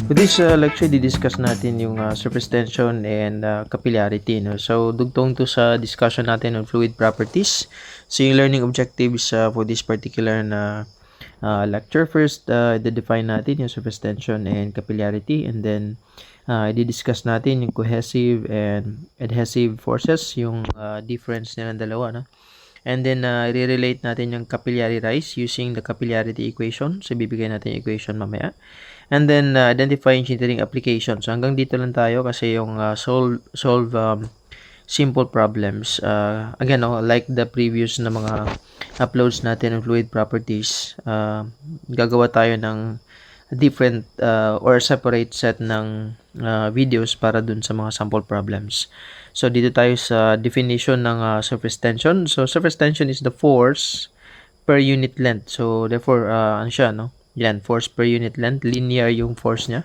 With this lecture, di-discuss natin yung surface tension and capillarity. No? So, dugtong to sa discussion natin on fluid properties. So, yung learning objectives for this particular na lecture. First, i-define natin yung surface tension and capillarity. And then, i-discuss natin yung cohesive and adhesive forces, yung difference nilang dalawa. No? And then, i-relate natin yung capillary rise using the capillarity equation. So, bibigay natin yung equation mamaya. And then, identify engineering applications. So, hanggang dito lang tayo kasi yung solve simple problems. Again, like the previous na mga uploads natin ng fluid properties, gagawa tayo ng different or separate set ng videos para dun sa mga sample problems. So, dito tayo sa definition ng surface tension. So, surface tension is the force per unit length. So, therefore, ano siya, no? Yan, force per unit length. Linear yung force niya.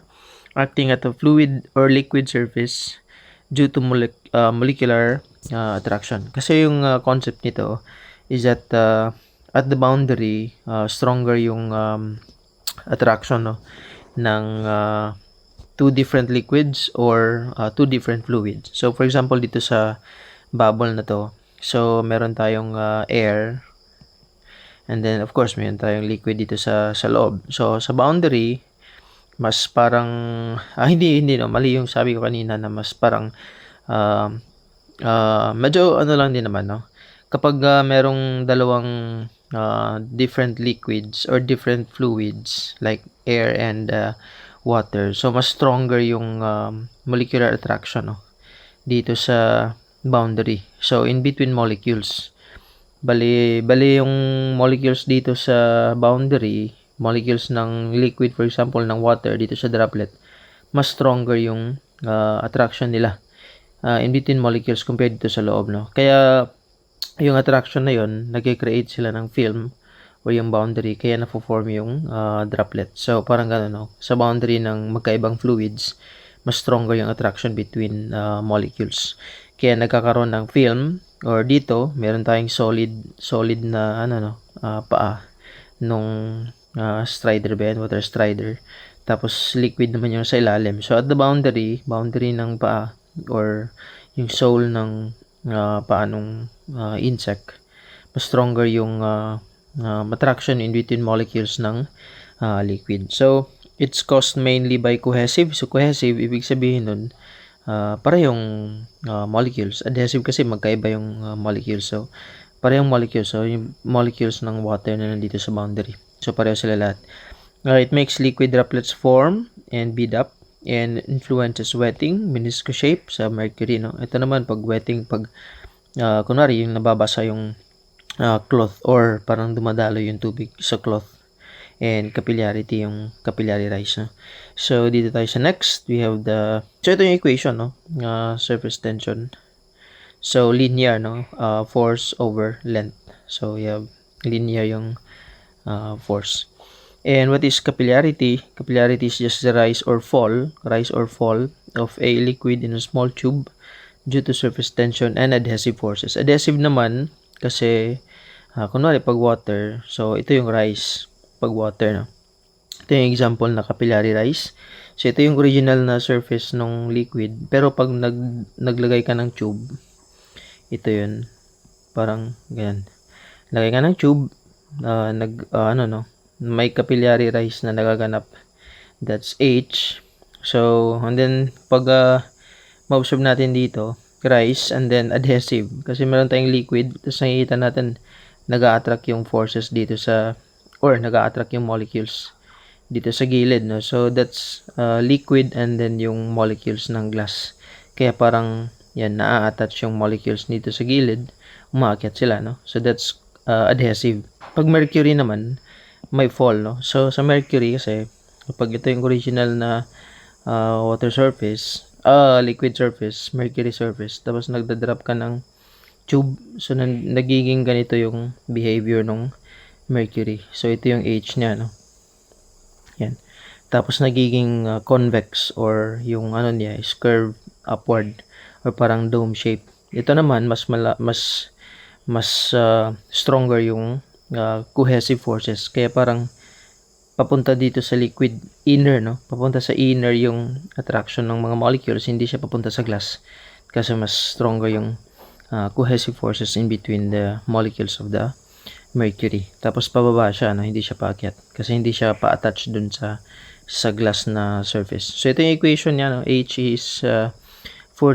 Acting at a fluid or liquid surface due to molecular attraction. Kasi yung concept nito is that at the boundary, stronger yung attraction ng two different liquids or two different fluids. So, for example, dito sa bubble na to, so meron tayong air. And then, of course, mayroon tayong liquid dito sa loob. So, sa boundary, mas parang, hindi, no, mali yung sabi ko kanina na mas parang, medyo ano lang din naman, no? Kapag merong dalawang different liquids or different fluids, like air and water, so mas stronger yung molecular attraction, no? Dito sa boundary. So, in between molecules. Bali yung molecules dito sa boundary, molecules ng liquid, for example, ng water dito sa droplet, mas stronger yung attraction nila in between molecules compared dito sa loob, no? Kaya yung attraction na yun, nag-create sila ng film o yung boundary, kaya na-form yung droplet. So, parang gano'n, no? Sa boundary ng magkaibang fluids, mas stronger yung attraction between molecules. Kaya nagkakaroon ng film. Or dito, meron tayong solid na paa nung strider ba yan, water strider. Tapos liquid naman yung sa ilalim. So at the boundary ng paa or yung sole ng paa nung insect, mas stronger yung attraction in between molecules ng liquid. So it's caused mainly by cohesive. So cohesive, ibig sabihin nun, parehong molecules. Adhesive kasi magkaiba yung molecules. So, parehong molecules. So, yung molecules ng water na nandito sa boundary. So, pareho sila lahat. It makes liquid droplets form and bead up and influences wetting, menisco shape sa mercury. No? Ito naman, pag wetting, pag kunwari, yung nababasa yung cloth or parang dumadalo yung tubig sa cloth. And capillarity, yung capillary rise, no? So, dito tayo sa next. We have so, ito yung equation, no? Surface tension. So, linear, no? Force over length. So, you have linear yung force. And what is capillarity? Capillarity is just the rise or fall of a liquid in a small tube due to surface tension and adhesive forces. Adhesive naman, kasi, kunwari, pag water, so, ito yung rise pag water, no? Ito yung example na capillary rise. So, ito yung original na surface ng liquid. Pero, pag naglagay ka ng tube, ito yun. Parang, ganyan. Lagay ka ng tube, may capillary rise na nagaganap. That's H. So, and then, pag ma-observe natin dito, rise, and then adhesive. Kasi meron tayong liquid, tapos nakikita natin, nag-a-attract yung forces dito or nag-a-attract yung molecules dito sa gilid, no? So, that's liquid and then yung molecules ng glass. Kaya parang, yan, na-attach yung molecules dito sa gilid, umaakyat sila, no? So, that's adhesive. Pag mercury naman, may fall, no? So, sa mercury kasi, pag ito yung original na water surface, liquid surface, mercury surface, tapos nagda-drop ka ng tube, so nagiging ganito yung behavior ng mercury. So, ito yung H niya, no? Yan. Tapos, nagiging convex or yung niya is curved upward or parang dome shape. Ito naman, mas mas stronger yung cohesive forces. Kaya parang papunta dito sa liquid inner, no? Papunta sa inner yung attraction ng mga molecules, hindi siya papunta sa glass. Kasi mas stronger yung cohesive forces in between the molecules of the mercury. Tapos pababa siya, no? Hindi siya paakyat. Kasi hindi siya pa-attach dun sa glass na surface. So ito yung equation niya, no? H is 4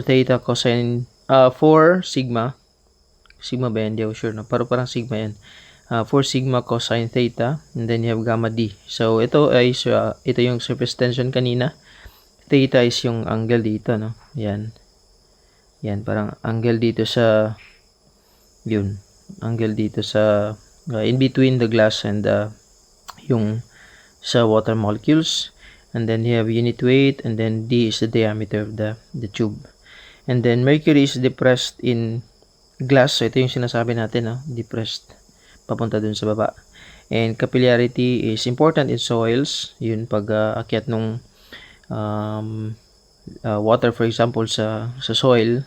theta cosine 4 sigma. Sigma ba yan? Hindi ako sure, no? Parang sigma yan. 4 sigma cosine theta, and then you have gamma d. So ito ay ito yung surface tension kanina. Theta is yung angle dito, no? Yan. Yan, parang angle dito sa yun. Angle dito sa in between the glass and yung sa water molecules. And then you have unit weight, and then d is the diameter of the tube. And then mercury is depressed in glass. So ito yung sinasabi natin, no? Depressed papunta dun sa baba. And capillarity is important in soils. Yun pag akyat nung water, for example sa soil,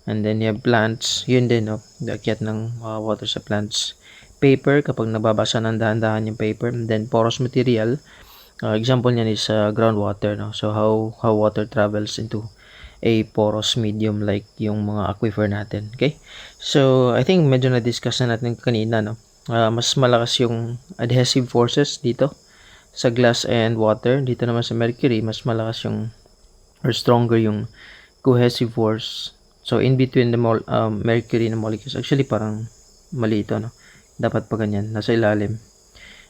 and then you have plants, yun din, no? Akyat ng water sa plants. Paper, kapag nababasa ng dahan-dahan yung paper. And then porous material, example niyan is groundwater, no? So how water travels into a porous medium like yung mga aquifer natin. Okay? So, I think medyo na-discuss na natin kanina, no? Mas malakas yung adhesive forces dito sa glass and water. Dito naman sa mercury, mas malakas yung or stronger yung cohesive force. So, in between the mercury na molecules. Actually, parang mali ito, no? Dapat pa ganyan. Nasa ilalim.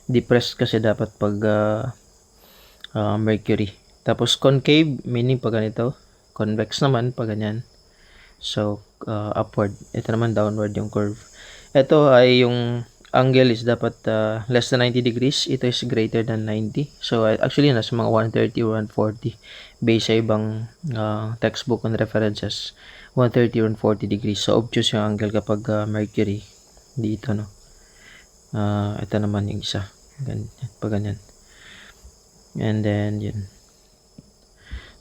Depressed kasi dapat pag mercury. Tapos, concave, meaning pag ganito. Convex naman pag ganyan. So upward. Ito naman downward yung curve. Ito ay yung angle is dapat less than 90 degrees. Ito is greater than 90. So actually nasa mga 130 or 140 based sa ibang textbook and references. 130 or 140 degrees. So obtuse yung angle kapag mercury dito, no. Ito naman yung isa. Ganyan, pag ganyan. And then yun.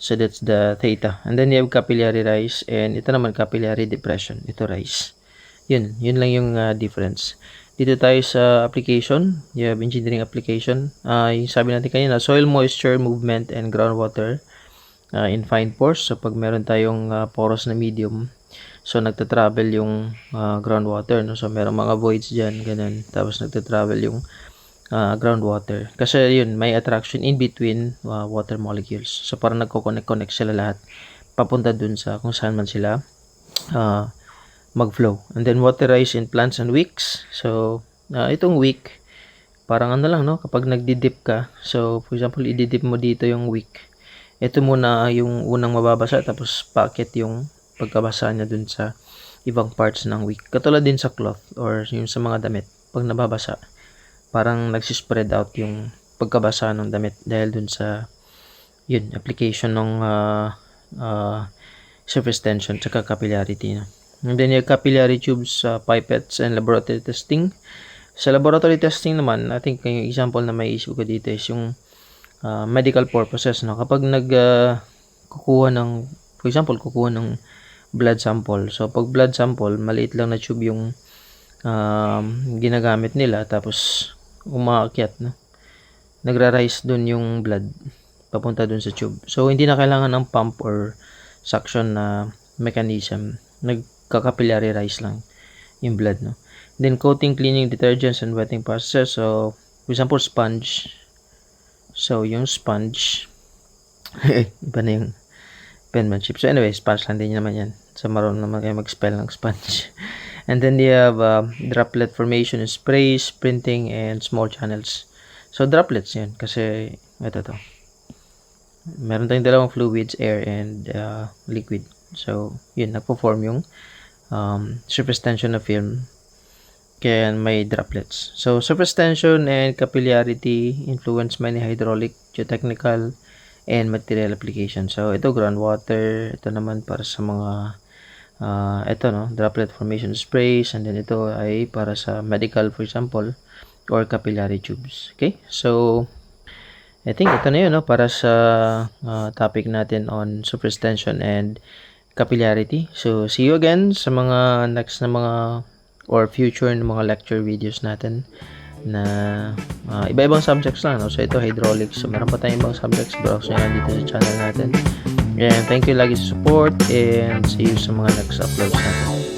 So that's the theta. And then you have capillary rise, and ito naman capillary depression. Ito rise. Yun lang yung difference. Dito tayo sa application. You have engineering application. Yung sabi natin kanina, soil moisture, movement, and groundwater in fine pores. So pag meron tayong porous na medium, so nagta-travel yung groundwater, no? So merong mga voids dyan, ganun. Tapos nagta-travel yung groundwater. Kasi yun, may attraction in between water molecules. So parang nagko-connect sila lahat papunta dun sa kung saan man sila mag-flow. And then water rise in plants and wicks. So itong wick, parang ano lang, no? Kapag nagdi-dip ka, so for example, i-dip mo dito yung wick. Ito muna yung unang mababasa, tapos packet yung pagkabasa niya dun sa ibang parts ng wick. Katulad din sa cloth or yung sa mga damit. Pag nababasa, parang nagsispread out yung pagkabasa ng damit dahil dun sa yun, application ng surface tension tsaka capillarity, no? And then yung capillary tubes, pipettes, and laboratory testing. Sa laboratory testing naman, I think yung example na may isip ko dito is yung medical purposes, no? Kapag kukuha ng, for example, kukuha ng blood sample. So pag blood sample, maliit lang na tube yung ginagamit nila, tapos umaakyat, no? Nagra-rise dun yung blood papunta dun sa tube. So hindi na kailangan ng pump or suction na mechanism. Nagka-capillary rise lang yung blood, no? Then coating, cleaning, detergents, and wetting process. So for example, sponge. So yung sponge iba na yung penmanship. So anyway, sponge lang din naman yan. So marunong naman kayo mag-spell ng sponge. And then you have droplet formation in sprays, printing, and small channels. So droplets yun. Kasi ito to. Meron tayong dalawang fluids, air and liquid. So yun, nagpo-form yung surface tension na film. Kaya may droplets. So surface tension and capillarity influence many hydraulic, geotechnical, and material applications. So ito groundwater. Ito naman para sa mga ito, no, droplet formation sprays, and then ito ay para sa medical, for example, or capillary tubes. Okay, so I think ito na yun, no, para sa topic natin on surface tension and capillarity. So see you again sa mga next na mga or future ng mga lecture videos natin na iba-ibang subjects lang, no? So ito hydraulics, so meron pa tayong ibang subjects, browse nyo lang dito sa channel natin. And thank you lagi sa support, and see you sa mga next uploads natin.